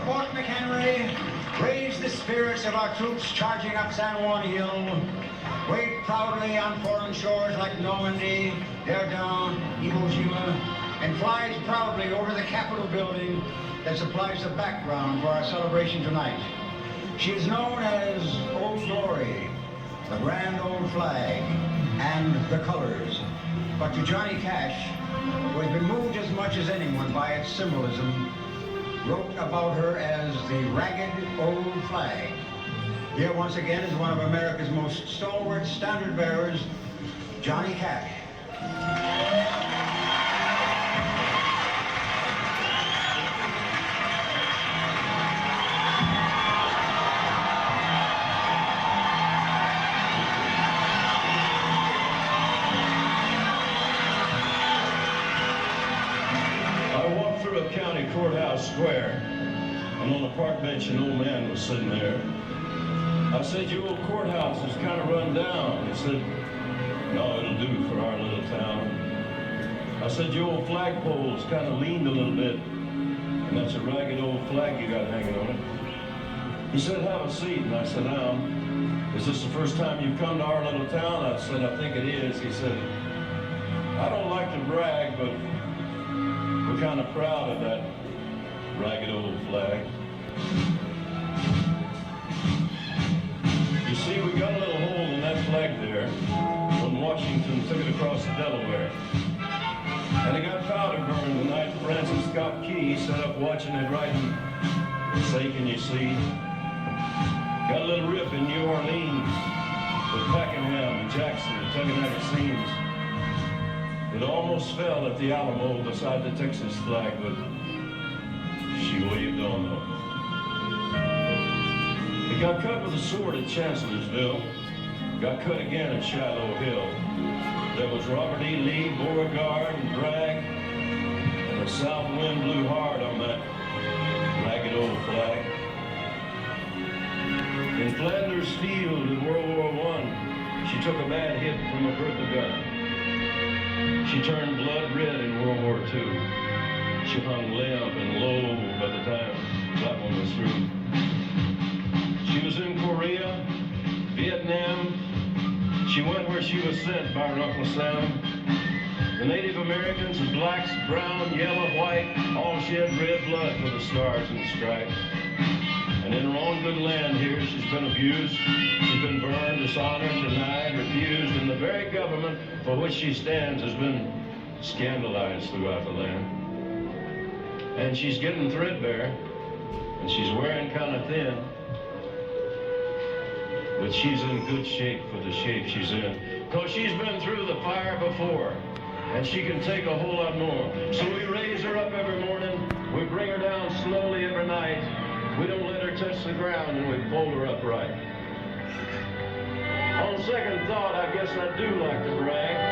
Fort McHenry, raise the spirits of our troops charging up San Juan Hill. Wait proudly on foreign shores like Normandy, Verdun, Iwo Jima, and flies proudly over the Capitol building that supplies the background for our celebration tonight. She is known as Old Glory, the grand old flag, and the colors. But to Johnny Cash, who has been moved as much as anyone by its symbolism, wrote about her as the ragged old flag. Here once again is one of America's most stalwart standard bearers, Johnny Cash. County Courthouse Square, and on the park bench an old man was sitting there. I said, "Your old courthouse is kind of run down." He said, "No, it'll do for our little town." I said, "Your old flagpole's kind of leaned a little bit, and that's a ragged old flag you got hanging on it." He said, "Have a seat," and I sat down. "Is this the first time you've come to our little town?" I said, "I think it is." He said, "I don't like to brag, but we're kind of proud of that ragged old flag." You see, we got a little hole in that flag there when Washington took it across the Delaware. And it got powder burned the night Francis Scott Key sat up watching it writing, "Say, can you see?" Got a little rip in New Orleans with Pakenham and Jackson tugging at its seams. It almost fell at the Alamo beside the Texas flag, but she waved on though. It got cut with a sword at Chancellorsville, got cut again at Shiloh Hill. There was Robert E. Lee, Beauregard, and Bragg, and the south wind blew hard on that ragged old flag. In Flanders Field in World War I, she took a bad hit from a Bertha gun. She turned blood red in World War II. She hung limp and low by the time that one was through. She was in Korea, Vietnam. She went where she was sent by her Uncle Sam. The Native Americans, the blacks, brown, yellow, white, all shed red blood for the stars and stripes. And in her own good land here, she's been abused. She's been burned, dishonored, denied, refused, and the very government for which she stands has been scandalized throughout the land. And she's getting threadbare, and she's wearing kind of thin, but she's in good shape for the shape she's in, because she's been through the fire before, and she can take a whole lot more. So we raise her up every morning, we bring her down slowly every night, we don't let her touch the ground, and we fold her up right. On second thought, I guess I do like to brag.